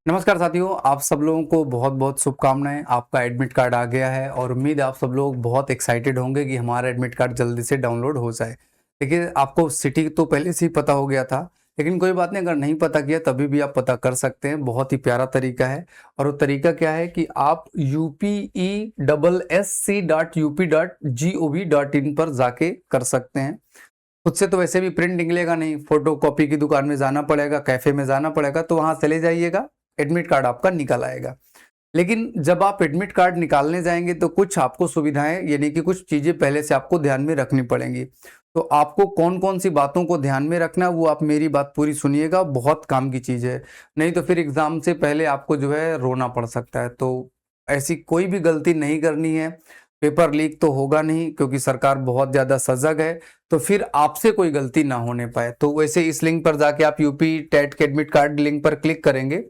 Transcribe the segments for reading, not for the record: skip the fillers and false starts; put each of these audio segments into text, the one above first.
नमस्कार साथियों, आप सब लोगों को बहुत बहुत शुभकामनाएं। आपका एडमिट कार्ड आ गया है और उम्मीद है आप सब लोग बहुत एक्साइटेड होंगे कि हमारा एडमिट कार्ड जल्दी से डाउनलोड हो जाए। देखिए, आपको सिटी तो पहले से ही पता हो गया था, लेकिन कोई बात नहीं, अगर नहीं पता किया तभी भी आप पता कर सकते हैं। बहुत ही प्यारा तरीका है। और वो तरीका क्या है कि आप UPESSC.UP.gov.in पर जाके कर सकते हैं। खुद से तो वैसे भी प्रिंट निकलेगा नहीं, फोटो कॉपी की दुकान में जाना पड़ेगा, कैफे में जाना पड़ेगा, तो वहां चले जाइएगा, एडमिट कार्ड आपका निकल आएगा। लेकिन जब आप एडमिट कार्ड निकालने जाएंगे तो कुछ आपको सुविधाएं, यानी कि कुछ चीजें पहले से आपको ध्यान में रखनी पड़ेंगी। तो आपको कौन कौन सी बातों को ध्यान में रखना, वो आप मेरी बात पूरी सुनिएगा, बहुत काम की चीज है। नहीं तो फिर एग्जाम से पहले आपको जो है रोना पड़ सकता है। तो ऐसी कोई भी गलती नहीं करनी है। पेपर लीक तो होगा नहीं, क्योंकि सरकार बहुत ज्यादा सजग है। तो फिर आपसे कोई गलती ना होने पाए। तो वैसे इस लिंक पर जाके आप यूपी टेट के एडमिट कार्ड लिंक पर क्लिक करेंगे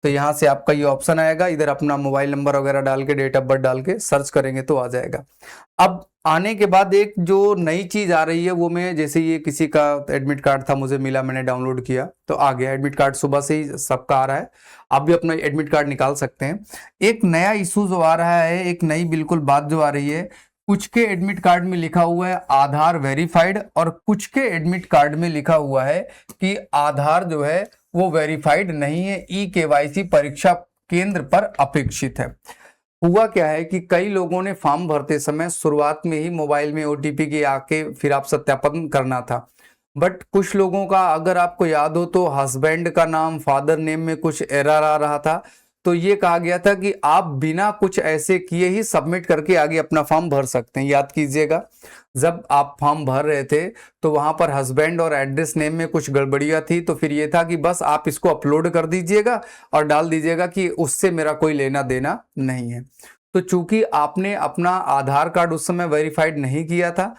तो यहाँ से आपका ये ऑप्शन आएगा। इधर अपना मोबाइल नंबर वगैरह डाल के, डेट ऑफ बर्थ डाल के सर्च करेंगे तो आ जाएगा। अब आने के बाद एक जो नई चीज आ रही है, वो मैं जैसे ये किसी का एडमिट कार्ड था, मुझे मिला, मैंने डाउनलोड किया तो आ गया एडमिट कार्ड। सुबह से ही सबका आ रहा है। आप भी अपना एडमिट कार्ड निकाल सकते हैं। एक नया इशू जो आ रहा है, एक नई बिल्कुल बात जो आ रही है, कुछ के एडमिट कार्ड में लिखा हुआ है आधार वेरीफाइड, और कुछ के एडमिट कार्ड में लिखा हुआ है कि आधार जो है वो वेरीफाइड नहीं है, ई-केवाईसी परीक्षा केंद्र पर अपेक्षित है। हुआ क्या है कि कई लोगों ने फॉर्म भरते समय शुरुआत में ही मोबाइल में ओटीपी के आके फिर आप सत्यापन करना था। बट कुछ लोगों का, अगर आपको याद हो तो, हस्बैंड का नाम, फादर नेम में कुछ एरर आ रहा था। तो ये कहा गया था कि आप बिना कुछ ऐसे किए ही सबमिट करके आगे अपना फॉर्म भर सकते हैं। याद कीजिएगा, जब आप फॉर्म भर रहे थे तो वहां पर हस्बैंड और एड्रेस नेम में कुछ गड़बड़ियां थी। तो फिर ये था कि बस आप इसको अपलोड कर दीजिएगा और डाल दीजिएगा कि उससे मेरा कोई लेना देना नहीं है। तो चूंकि आपने अपना आधार कार्ड उस समय वेरीफाइड नहीं किया था,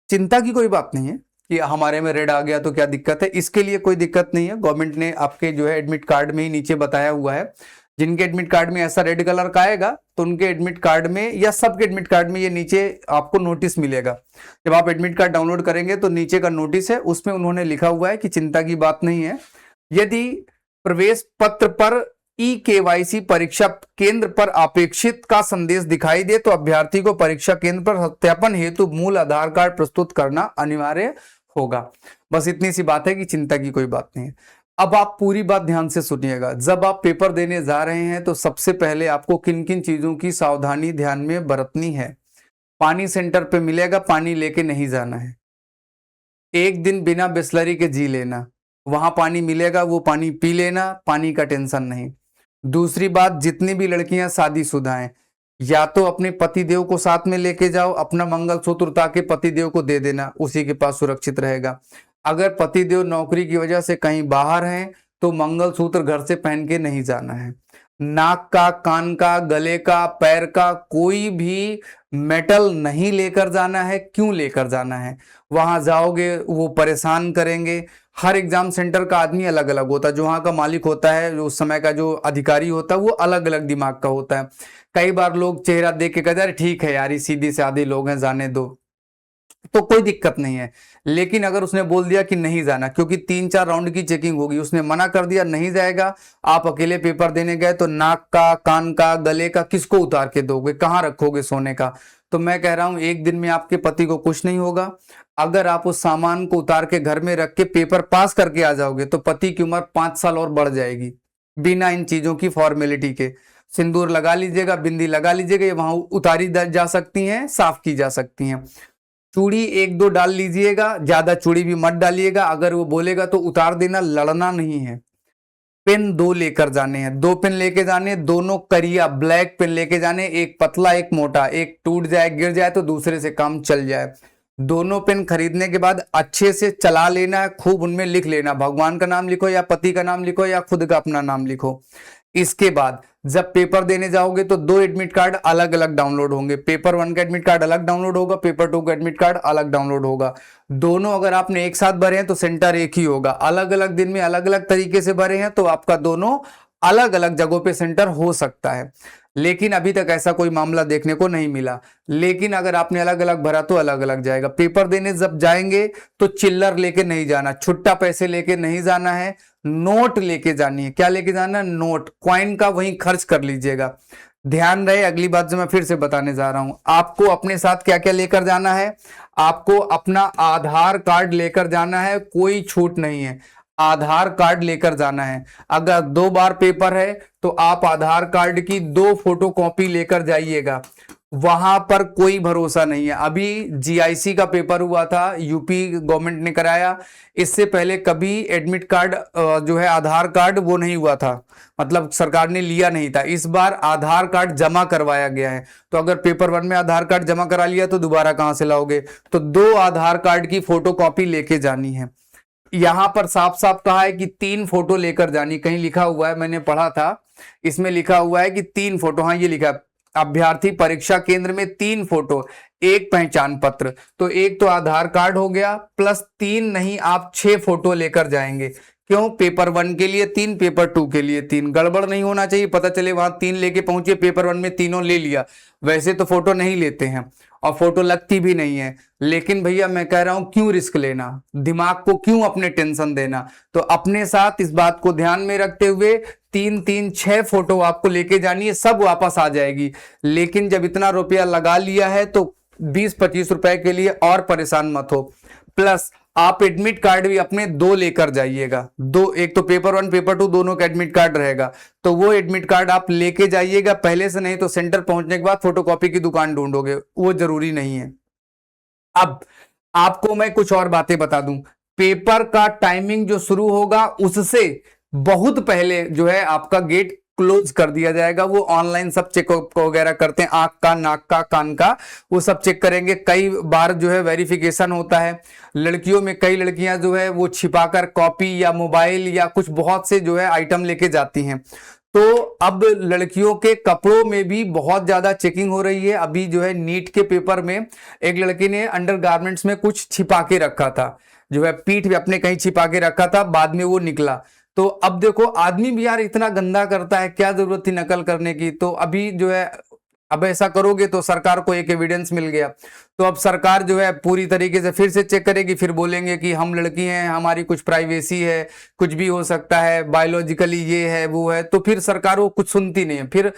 चिंता की कोई बात नहीं है कि हमारे में रेड आ गया तो क्या दिक्कत है। इसके लिए कोई दिक्कत नहीं है। गवर्नमेंट ने आपके जो है एडमिट कार्ड में ही नीचे बताया हुआ है, जिनके एडमिट कार्ड में ऐसा रेड कलर का आएगा तो उनके एडमिट कार्ड में या सबके एडमिट कार्ड में ये नीचे आपको नोटिस मिलेगा। जब आप एडमिट कार्ड डाउनलोड करेंगे तो नीचे का नोटिस है, उसमें उन्होंने लिखा हुआ है कि चिंता की बात नहीं है। यदि प्रवेश पत्र पर ई-केवाईसी परीक्षा केंद्र पर अपेक्षित का संदेश दिखाई दे तो अभ्यर्थी को परीक्षा केंद्र पर सत्यापन हेतु मूल आधार कार्ड प्रस्तुत करना अनिवार्य होगा। बस इतनी सी बात है कि चिंता की कोई बात नहीं है। अब आप पूरी बात ध्यान से सुनिएगा। जब आप पेपर देने जा रहे हैं तो सबसे पहले आपको किन किन चीजों की सावधानी ध्यान में बरतनी है। पानी सेंटर पे मिलेगा, पानी लेके नहीं जाना है। एक दिन बिना बिस्लरी के जी लेना, वहां पानी मिलेगा वो पानी पी लेना, पानी का टेंशन नहीं। दूसरी बात, जितनी भी लड़कियां शादीशुदा हैं, या तो अपने पतिदेव को साथ में लेके जाओ, अपना मंगलसूत्र उतार के पतिदेव को दे देना, उसी के पास सुरक्षित रहेगा। अगर पतिदेव नौकरी की वजह से कहीं बाहर हैं तो मंगलसूत्र घर से पहन के नहीं जाना है। नाक का, कान का, गले का, पैर का कोई भी मेटल नहीं लेकर जाना है। क्यों लेकर जाना है? वहां जाओगे वो परेशान करेंगे। हर एग्जाम सेंटर का आदमी अलग अलग होता है। जो वहां का मालिक होता है, जो उस समय का जो अधिकारी होता है, वो अलग अलग दिमाग का होता है। कई बार लोग चेहरा देख के कहते हैं अरे ठीक है यार, ये सीधे साधे लोग हैं, जाने दो, तो कोई दिक्कत नहीं है। लेकिन अगर उसने बोल दिया कि नहीं जाना, क्योंकि 3-4 राउंड की चेकिंग होगी, उसने मना कर दिया नहीं जाएगा, आप अकेले पेपर देने गए, तो नाक का, कान का, गले का किसको उतार के दोगे, कहां रखोगे सोने का? तो मैं कह रहा हूं, एक दिन में आपके पति को कुछ नहीं होगा। अगर आप उस सामान को उतार के घर में रख के पेपर पास करके आ जाओगे तो पति की उम्र 5 साल और बढ़ जाएगी, बिना इन चीजों की फॉर्मेलिटी के। सिंदूर लगा लीजिएगा, बिंदी लगा लीजिएगा, ये वहां उतारी जा सकती हैं, साफ की जा सकती हैं। चूड़ी 1-2 डाल लीजिएगा, ज्यादा चूड़ी भी मत डालिएगा। अगर वो बोलेगा तो उतार देना, लड़ना नहीं है। पेन 2 लेकर जाने हैं, 2 पेन लेके जाने, दोनों करिया ब्लैक पेन लेके जाने, एक पतला एक मोटा, एक टूट जाए गिर जाए तो दूसरे से काम चल जाए। दोनों पेन खरीदने के बाद अच्छे से चला लेना है, खूब उनमें लिख लेना, भगवान का नाम लिखो या पति का नाम लिखो या खुद का अपना नाम लिखो। इसके बाद जब पेपर देने जाओगे तो 2 एडमिट कार्ड अलग अलग डाउनलोड होंगे। पेपर 1 का एडमिट कार्ड अलग डाउनलोड होगा, पेपर 2 का एडमिट कार्ड अलग डाउनलोड होगा। दोनों अगर आपने एक साथ भरे हैं तो सेंटर एक ही होगा। अलग अलग दिन में अलग अलग तरीके से भरे हैं तो आपका दोनों अलग अलग जगहों पे सेंटर हो सकता है। लेकिन अभी तक ऐसा कोई मामला देखने को नहीं मिला। लेकिन अगर आपने अलग अलग भरा तो अलग अलग जाएगा। पेपर देने जब जाएंगे तो चिल्लर लेके नहीं जाना, छुट्टा पैसे लेके नहीं जाना है, नोट लेके जानी है। क्या लेके जाना है? नोट। कॉइन का वहीं खर्च कर लीजिएगा। ध्यान रहे, अगली बात जो मैं फिर से बताने जा रहा हूं, आपको अपने साथ क्या क्या लेकर जाना है। आपको अपना आधार कार्ड लेकर जाना है, कोई छूट नहीं है। आधार कार्ड लेकर जाना है। अगर 2 बार पेपर है तो आप आधार कार्ड की 2 फोटोकॉपी लेकर जाइएगा। वहां पर कोई भरोसा नहीं है। अभी जीआईसी का पेपर हुआ था, यूपी गवर्नमेंट ने कराया। इससे पहले कभी एडमिट कार्ड जो है आधार कार्ड वो नहीं हुआ था, मतलब सरकार ने लिया नहीं था। इस बार आधार कार्ड जमा करवाया गया है। तो अगर पेपर 1 में आधार कार्ड जमा करा लिया तो दोबारा कहां से लाओगे? तो 2 आधार कार्ड की फोटोकॉपी लेके जानी है। यहां पर साफ साफ कहा है कि 3 फोटो लेकर जानी। कहीं लिखा हुआ है, मैंने पढ़ा था, इसमें लिखा हुआ है कि 3 फोटो। हाँ, ये लिखा है, अभ्यर्थी परीक्षा केंद्र में 3 फोटो, 1 पहचान पत्र। तो एक तो आधार कार्ड हो गया, प्लस 3 नहीं, आप 6 फोटो लेकर जाएंगे। क्यों? पेपर 1 के लिए 3, पेपर 2 के लिए 3। गड़बड़ नहीं होना चाहिए, पता चले वहां 3 लेके पहुंचे, पेपर 1 में तीनों ले लिया। वैसे तो फोटो नहीं लेते हैं और फोटो लगती भी नहीं है। लेकिन भैया मैं कह रहा हूं, क्यों रिस्क लेना, दिमाग को क्यों अपने टेंशन देना। तो अपने साथ इस बात को ध्यान में रखते हुए 3 6 फोटो आपको लेके जानी है, सब वापस आ जाएगी। लेकिन जब इतना रुपया लगा लिया है तो 20-25 रुपए के लिए और परेशान मत हो। प्लस आप एडमिट कार्ड भी अपने 2 लेकर जाइएगा। 2, एक तो पेपर 1 पेपर 2 दोनों का एडमिट कार्ड रहेगा। तो वो एडमिट कार्ड आप लेके जाइएगा पहले से, नहीं तो सेंटर पहुंचने के बाद फोटोकॉपी की दुकान ढूंढोगे, वो जरूरी नहीं है। अब आपको मैं कुछ और बातें बता दूं। पेपर का टाइमिंग जो शुरू होगा उससे बहुत पहले जो है आपका गेट क्लोज कर दिया जाएगा। वो ऑनलाइन सब चेक वगैरह करते हैं, आंख का, नाक का, कान का, वो सब चेक करेंगे। कई बार जो है वेरिफिकेशन होता है। लड़कियों में कई लड़कियां जो है वो छिपाकर कॉपी या मोबाइल या कुछ बहुत से जो है आइटम लेके जाती हैं। तो अब लड़कियों के कपड़ों में भी बहुत ज्यादा चेकिंग हो रही है। अभी जो है नीट के पेपर में एक लड़की ने अंडरगारमेंट्स में कुछ छिपा के रखा था, जो है पीठ पे अपने कहीं छिपा के रखा था, बाद में वो निकला। तो अब देखो, आदमी भी यार इतना गंदा करता है, क्या जरूरत थी नकल करने की। तो अभी जो है, अब ऐसा करोगे तो सरकार को एक एविडेंस मिल गया। तो अब सरकार जो है पूरी तरीके से फिर से चेक करेगी, फिर बोलेंगे कि हम लड़की हैं, हमारी कुछ प्राइवेसी है, कुछ भी हो सकता है, बायोलॉजिकली ये है वो है। तो फिर सरकार वो कुछ सुनती नहीं है, फिर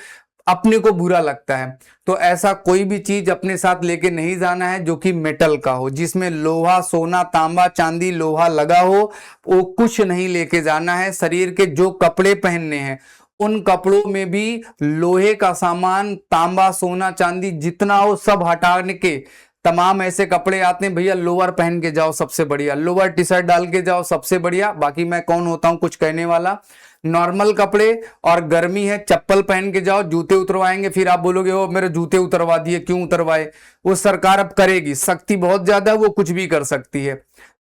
अपने को बुरा लगता है। तो ऐसा कोई भी चीज अपने साथ लेके नहीं जाना है जो कि मेटल का हो, जिसमें लोहा, सोना, तांबा, चांदी, लोहा लगा हो, वो कुछ नहीं लेके जाना है। शरीर के जो कपड़े पहनने हैं उन कपड़ों में भी लोहे का सामान, तांबा, सोना, चांदी जितना हो सब हटाने के। तमाम ऐसे कपड़े आते हैं भैया, लोअर पहन के जाओ सबसे बढ़िया, लोअर टी शर्ट डाल के जाओ सबसे बढ़िया। बाकी मैं कौन होता हूं कुछ कहने वाला। नॉर्मल कपड़े, और गर्मी है चप्पल पहन के जाओ। जूते उतरवाएंगे फिर आप बोलोगे ओ मेरे जूते उतरवा दिए, क्यों उतरवाए? वो सरकार अब करेगी, सख्ती बहुत ज्यादा, वो कुछ भी कर सकती है।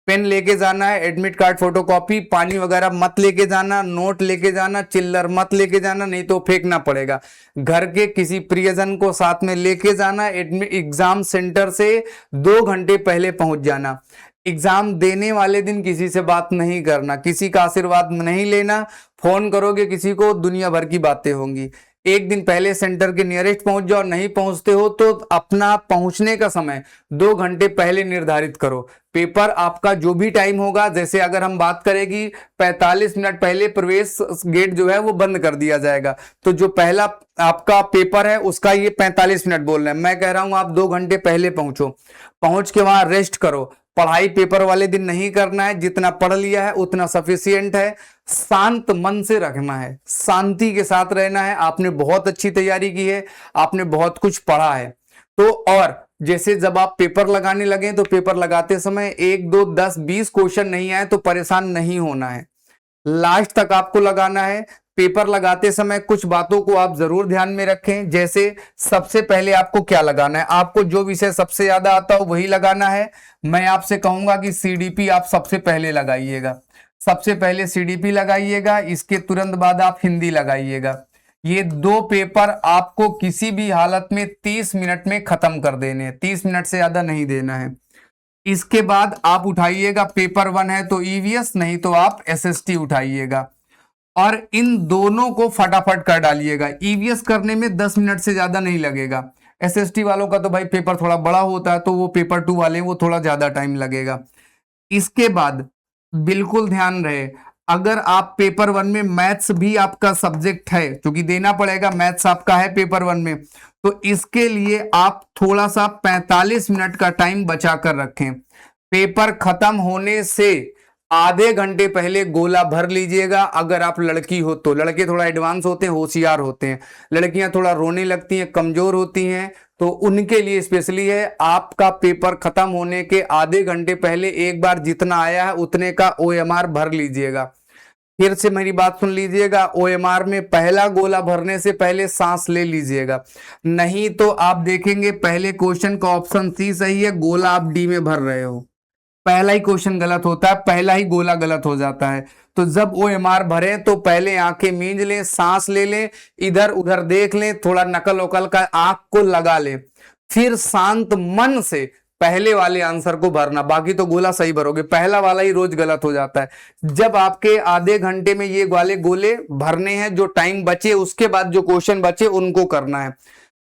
पेन लेके जाना है, एडमिट कार्ड फोटोकॉपी, पानी वगैरह मत लेके जाना, नोट लेके जाना, चिल्लर मत लेके जाना, नहीं तो फेंकना पड़ेगा। घर के किसी प्रियजन को साथ में लेके जाना। एग्जाम सेंटर से 2 घंटे पहले पहुंच जाना। एग्जाम देने वाले दिन किसी से बात नहीं करना, किसी का आशीर्वाद नहीं लेना। फोन करोगे किसी को, दुनिया भर की बातें होंगी। एक दिन पहले सेंटर के नियरेस्ट पहुंच जाओ। नहीं पहुंचते हो तो अपना पहुंचने का समय 2 घंटे पहले निर्धारित करो। पेपर आपका जो भी टाइम होगा, जैसे अगर हम बात करेंगे 45 मिनट पहले प्रवेश गेट जो है वो बंद कर दिया जाएगा, तो जो पहला आपका पेपर है उसका ये 45 मिनट बोल रहे हैं। मैं कह रहा हूं आप 2 घंटे पहले पहुंचो, पहुंच के वहां रेस्ट करो। पढ़ाई पेपर वाले दिन नहीं करना है, जितना पढ़ लिया है उतना सफिशियंट है। शांत मन से रखना है, शांति के साथ रहना है। आपने बहुत अच्छी तैयारी की है, आपने बहुत कुछ पढ़ा है। तो और जैसे जब आप पेपर लगाने लगे तो पेपर लगाते समय 1 2 10 20 क्वेश्चन नहीं आए तो परेशान नहीं होना है, लास्ट तक आपको लगाना है। पेपर लगाते समय कुछ बातों को आप जरूर ध्यान में रखें। जैसे सबसे पहले आपको क्या लगाना है, आपको जो विषय सबसे ज्यादा आता हो वही लगाना है। मैं आपसे कहूंगा कि सीडीपी आप सबसे पहले लगाइएगा, सबसे पहले सीडीपी लगाइएगा, इसके तुरंत बाद आप हिंदी लगाइएगा। ये 2 पेपर आपको किसी भी हालत में 30 मिनट में खत्म कर देने हैं, 30 मिनट से ज्यादा नहीं देना है। इसके बाद आप उठाइएगा, पेपर 1 है तो ईवीएस, नहीं तो आप एसएसटी उठाइएगा। और इन दोनों को फटाफट कर डालिएगा। ईवीएस करने में 10 मिनट से ज्यादा नहीं लगेगा। एसएसटी वालों का तो भाई पेपर थोड़ा बड़ा होता है, तो वो पेपर 2 वाले वो थोड़ा ज्यादा टाइम लगेगा। इसके बाद बिल्कुल ध्यान रहे, अगर आप पेपर 1 में मैथ्स भी आपका सब्जेक्ट है, क्योंकि देना पड़ेगा, मैथ्स आपका है पेपर 1 में, तो इसके लिए आप थोड़ा सा 45 मिनट का टाइम बचा कर रखें। पेपर खत्म होने से आधे घंटे पहले गोला भर लीजिएगा। अगर आप लड़की हो तो, लड़के थोड़ा एडवांस होते हैं, होशियार होते हैं, लड़कियां थोड़ा रोने लगती हैं, कमजोर होती हैं, तो उनके लिए स्पेशली है, आपका पेपर खत्म होने के आधे घंटे पहले एक बार जितना आया है उतने का ओएमआर भर लीजिएगा। फिर से मेरी बात सुन लीजिएगा, ओएमआर में पहला गोला भरने से पहले सांस ले लीजिएगा, नहीं तो आप देखेंगे पहले क्वेश्चन का ऑप्शन सी सही है, गोला आप डी में भर रहे हो, पहला ही क्वेश्चन गलत होता है, पहला ही गोला गलत हो जाता है। तो जब ओएमआर भरे तो पहले आंखें मींज लें, सांस ले लें, इधर उधर देख लें, थोड़ा नकल वकल का आंख को लगा लें, फिर शांत मन से पहले वाले आंसर को भरना, बाकी तो गोला सही भरोगे, पहला वाला ही रोज गलत हो जाता है। जब आपके आधे घंटे में ये वाले गोले भरने हैं, जो टाइम बचे उसके बाद जो क्वेश्चन बचे उनको करना है।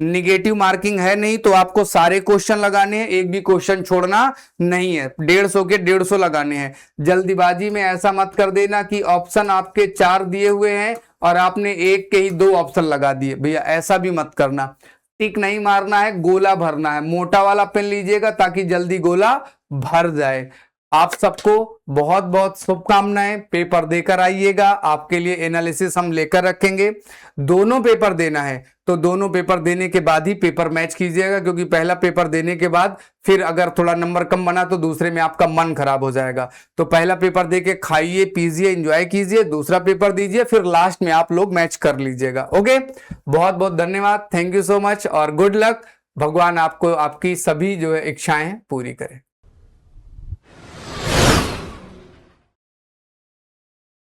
निगेटिव मार्किंग है नहीं तो आपको सारे क्वेश्चन लगाने हैं, एक भी क्वेश्चन छोड़ना नहीं है, 150 के 150 लगाने हैं। जल्दीबाजी में ऐसा मत कर देना कि ऑप्शन आपके 4 दिए हुए हैं और आपने एक के ही 2 ऑप्शन लगा दिए, भैया ऐसा भी मत करना। टिक नहीं मारना है, गोला भरना है। मोटा वाला पेन लीजिएगा ताकि जल्दी गोला भर जाए। आप सबको बहुत बहुत शुभकामनाएं, पेपर देकर आइएगा, आपके लिए एनालिसिस हम लेकर रखेंगे। दोनों पेपर देना है तो दोनों पेपर देने के बाद ही पेपर मैच कीजिएगा, क्योंकि पहला पेपर देने के बाद फिर अगर थोड़ा नंबर कम बना तो दूसरे में आपका मन खराब हो जाएगा। तो पहला पेपर देके खाइए पीजिए एंजॉय कीजिए, दूसरा पेपर दीजिए, फिर लास्ट में आप लोग मैच कर लीजिएगा। ओके, बहुत बहुत धन्यवाद, थैंक यू सो मच और गुड लक। भगवान आपको आपकी सभी जो है इच्छाएं पूरी करे।